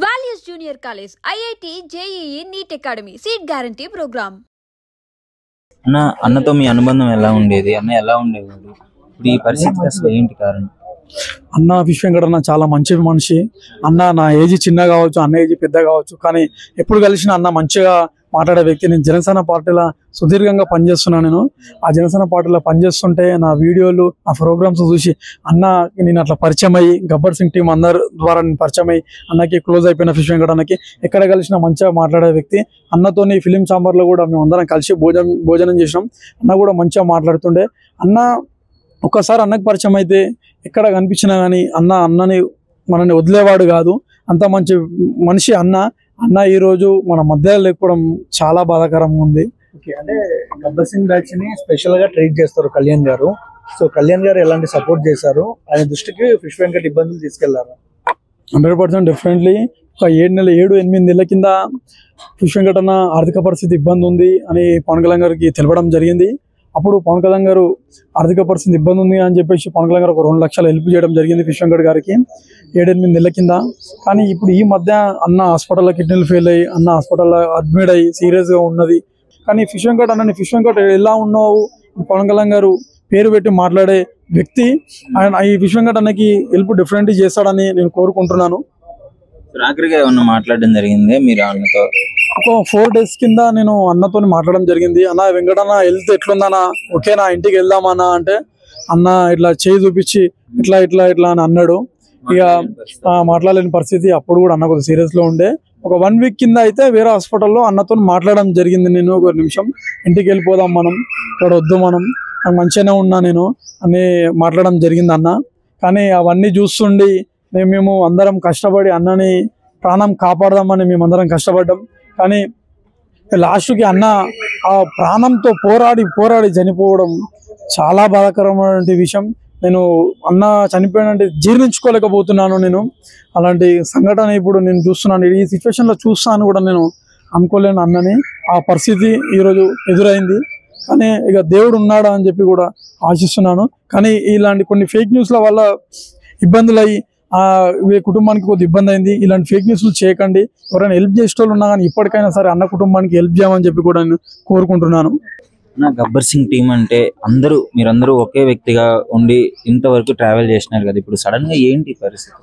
Values Junior College, IIT, JEE, NEET Academy, Seat Guarantee Program. అన్నతో మీ అనుబంధం ఎలా ఉండేది? అన్న ఎలా ఉండేవాడు? ఇప్పుడు ఈ పరిస్థితికి అసలు ఏంటి కారణం? అన్న విశ్వంకరన్న చాలా మంచి మనిషి. అన్న నా ఏజ్ చిన్న కావచ్చు, అన్న ఏజ్ పెద్ద కావచ్చు, కానీ ఎప్పుడు కలిసిన అన్న మంచిగా మాట్లాడే వ్యక్తి. నేను జనసేన పార్టీలో సుదీర్ఘంగా పనిచేస్తున్నాను. నేను ఆ జనసేన పార్టీలో పనిచేస్తుంటే నా వీడియోలు, నా ప్రోగ్రామ్స్ చూసి అన్న నేను అట్లా పరిచయం అయ్యి, గబ్బర్ సింగ్ టీం అందరి ద్వారా నేను పరిచయం అయ్యి అన్నకి క్లోజ్ అయిపోయిన విశ్వంకరన్నకి. ఎక్కడ కలిసిన మంచిగా మాట్లాడే వ్యక్తి. అన్నతోని ఫిలిం ఛాంబర్లో కూడా మేము అందరం కలిసి భోజనం చేసినాం. అన్న కూడా మంచిగా మాట్లాడుతుండే. అన్న ఒక్కసారి అన్నకు పరిచయం అయితే ఎక్కడ కనిపించినా కానీ అన్నని మనని వదిలేవాడు కాదు. అంత మంచి మనిషి అన్న. ఈరోజు మన మధ్యలో లేకపోవడం చాలా బాధాకరంగా ఉంది. ఓకే, అంటే గబ్బర్ సింగ్ బ్యాచ్ ని స్పెషల్ గా ట్రీట్ చేస్తారు కళ్యాణ్ గారు. సో కళ్యాణ్ గారు ఎలాంటి సపోర్ట్ చేశారు? ఆయన దృష్టికి ఫిష్ వెంకట్ ఇబ్బందులు తీసుకెళ్లారు? 100% డెఫినెట్లీ. ఒక 7-8 నెలల కింద ఫిష్ వెంకట్ అన్న ఆర్థిక పరిస్థితి ఇబ్బంది ఉంది అని పవన్ కళ్యాణ్ గారికి తెలపడం జరిగింది. అప్పుడు పవన్ కళ్యాణ్ గారు ఆర్థిక పరిస్థితి ఇబ్బంది ఉంది అని చెప్పేసి పవన్ కళ్యాణ్ గారు ఒక 2 లక్షలు హెల్ప్ చేయడం జరిగింది ఫిష్ వెంకట్ గారికి 7-8 నెలల కింద. కానీ ఇప్పుడు ఈ మధ్య అన్న హాస్పిటల్లో కిడ్నీలు ఫెయిల్ అయ్యి అన్న హాస్పిటల్లో అడ్మిట్ అయ్యి సీరియస్గా ఉన్నది. కానీ ఫిష్ వెంకట్ అన్నని ఫిష్ వెంకట్ ఎలా ఉన్నావు పవన్ కళ్యాణ్ గారు పేరు పెట్టి మాట్లాడే వ్యక్తి. ఆయన ఈ ఫిష్ వెంకట్ అన్నకి హెల్ప్ డిఫరెంట్ చేస్తాడని నేను కోరుకుంటున్నాను. ఆఖరిగా ఏమన్నా మాట్లాడడం జరిగింది మీరు అన్నతో? ఒక 4 days కింద నేను అన్నతో మాట్లాడడం జరిగింది. అన్న వెంకటన్న హెల్త్ ఎట్లుందన్నా, ఓకేనా, ఇంటికి వెళ్దామన్నా అంటే అన్న ఇట్లా చేయి చూపించి ఇట్లా ఇట్లా ఇట్లా అని అన్నాడు. ఇక మాట్లాడలేని పరిస్థితి. అప్పుడు కూడా అన్న కొంచెం సీరియస్ లో ఉండే. ఒక 1 week కింద అయితే వేరే హాస్పిటల్లో అన్నతో మాట్లాడడం జరిగింది. నేను ఒక నిమిషం ఇంటికి వెళ్ళిపోదాం, మనం ఇక్కడ వద్దు, మనం నాకు మంచిగానే ఉన్నా నేను అని మాట్లాడడం జరిగింది అన్న. కానీ అవన్నీ చూస్తుండి మేము అందరం కష్టపడి అన్నని ప్రాణం కాపాడదామని మేమందరం కష్టపడ్డాం. కానీ లాస్ట్కి అన్న ఆ ప్రాణంతో పోరాడి చనిపోవడం చాలా బాధాకరమైన విషయం. నేను అన్న చనిపోయినంటే జీర్ణించుకోలేకపోతున్నాను. నేను అలాంటి సంఘటన ఇప్పుడు నేను చూస్తున్నాను. ఈ సిచ్యువేషన్లో చూస్తాను కూడా నేను అనుకోలేను అన్నని. ఆ పరిస్థితి ఈరోజు ఎదురైంది. కానీ ఇక దేవుడు ఉన్నాడా అని చెప్పి కూడా ఆశిస్తున్నాను. కానీ ఇలాంటి కొన్ని ఫేక్ న్యూస్ల వల్ల ఇబ్బందులు అయ్యి కుటుంబానికి కొద్ది ఇబ్బంది అయింది. ఇలాంటి ఫేక్ న్యూస్లు చేయకండి. ఎవరైనా హెల్ప్ చేసేటోళ్ళు ఉన్నా కానీ ఇప్పటికైనా సరే అన్న కుటుంబానికి హెల్ప్ చేయమని చెప్పి కూడా నేను కోరుకుంటున్నాను. గబ్బర్ సింగ్ టీం అంటే మీరందరూ ఒకే వ్యక్తిగా ఉండి ఇంతవరకు ట్రావెల్ చేసినారు కదా, ఇప్పుడు సడన్ గా ఏంటి పరిస్థితి?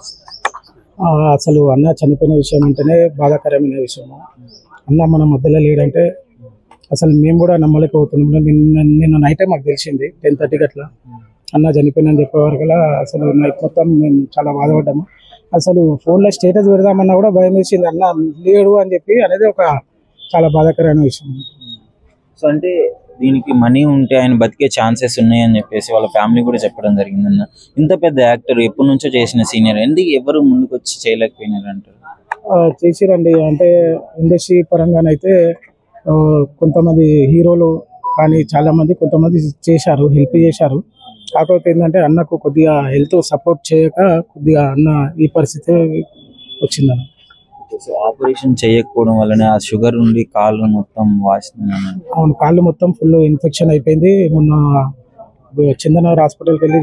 అసలు అన్న చనిపోయిన విషయం అంటేనే బాధాకరమైన విషయం. అన్న మన మధ్యలో లేడంటే అసలు మేము కూడా నమ్మలేకపోతున్నాం. నిన్న నైట్ మాకు తెలిసింది 10:30 అట్లా అన్న చనిపోయిందని చెప్పేవారు కదా. అసలు నైట్ మొత్తం మేము చాలా బాధపడ్డాము. అసలు ఫోన్లో స్టేటస్ పెడదామన్నా కూడా భయం వేసింది. అన్న లేడు అని చెప్పి అనేది ఒక చాలా బాధాకరమైన విషయం. సో అంటే దీనికి మనీ ఉంటే ఆయన బతికే ఛాన్సెస్ ఉన్నాయని చెప్పేసి వాళ్ళ ఫ్యామిలీ కూడా చెప్పడం జరిగింది. అన్న ఇంత పెద్ద యాక్టర్, ఎప్పటి నుంచో చేసిన సీనియర్, ఎందుకు ఎవరు ముందుకు వచ్చి చేయలేకపోయినారు అంటారు? చేసిరండి. అంటే ఇండస్ట్రీ పరంగానైతే కొంతమంది హీరోలు కానీ చాలామంది కొంతమంది చేశారు, హెల్ప్ చేశారు. కాకపోతే ఏంటంటే అన్నకు కొద్దిగా హెల్త్ సపోర్ట్ చేయక కొద్దిగా అన్న ఈ పరిస్థితి వచ్చిందన్న. ఆపరేషన్ చేయకపోవడం వల్లనే ఆ షుగర్ ఉండి కాళ్ళు మొత్తం వాసిన. అవును, కాళ్ళు మొత్తం ఫుల్ ఇన్ఫెక్షన్ అయిపోయింది. మొన్న చందనగర్ హాస్పిటల్కి వెళ్ళి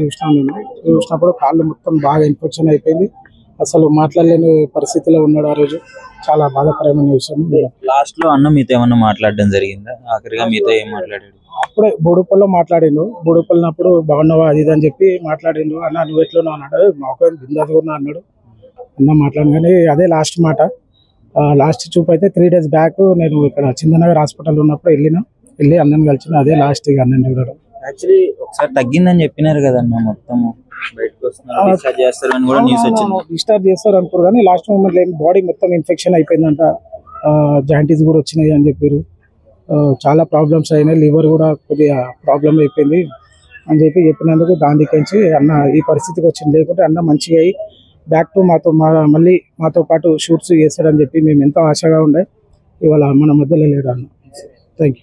చూసినప్పుడు కాళ్ళు మొత్తం బాగా ఇన్ఫెక్షన్ అయిపోయింది. అసలు మాట్లాడలేని పరిస్థితిలో ఉన్నాడు ఆ రోజు. చాలా బాధాకరమైన విషయం. లాస్ట్ లో అన్న మీతో ఏమన్నా మాట్లాడడం జరిగిందా? ఆఖరిగా మీతో ఏం మాట్లాడాడు? అప్పుడే బోడుపల్లో మాట్లాడిండు. బోడుపల్లినప్పుడు బాగున్నావా అది ఇది అని చెప్పి మాట్లాడిండు. అన్న నువ్వు ఎట్లా అన్నాడు, మాకు బిందాస్ ఉన్నా అన్నాడు. అన్న మాట్లాడగానే అదే లాస్ట్ మాట. లాస్ట్ చూపు అయితే 3 days బ్యాక్ నేను ఇక్కడ చందనగర్ హాస్పిటల్ ఉన్నప్పుడు వెళ్ళి అన్నని కలిసిన. అదే లాస్ట్ ఇక అన్నని చూడడం. యాక్చువల్లీ ఒకసారి తగ్గిందని చెప్పినారు కదన్న, మొత్తం డిశ్చార్జ్ చేస్తారు అనుకోరు. కానీ లాస్ట్ మూమెంట్ బాడీ మొత్తం ఇన్ఫెక్షన్ అయిపోయిందంట. జాయింటీస్ కూడా వచ్చినాయి అని చెప్పారు. చాలా ప్రాబ్లమ్స్ అయినాయి. లివర్ కూడా కొద్దిగా ప్రాబ్లం అయిపోయింది అని చెప్పినందుకు దానికి అన్న ఈ పరిస్థితికి వచ్చింది. లేకుంటే అన్న మంచిగా అయ్యి బ్యాక్ టు మళ్ళీ మాతో పాటు షూట్స్ చేస్తాడని చెప్పి మేము ఎంతో ఆశగా ఉండే. ఇవాళ మన మధ్యలో లేడు అన్న. Thank you.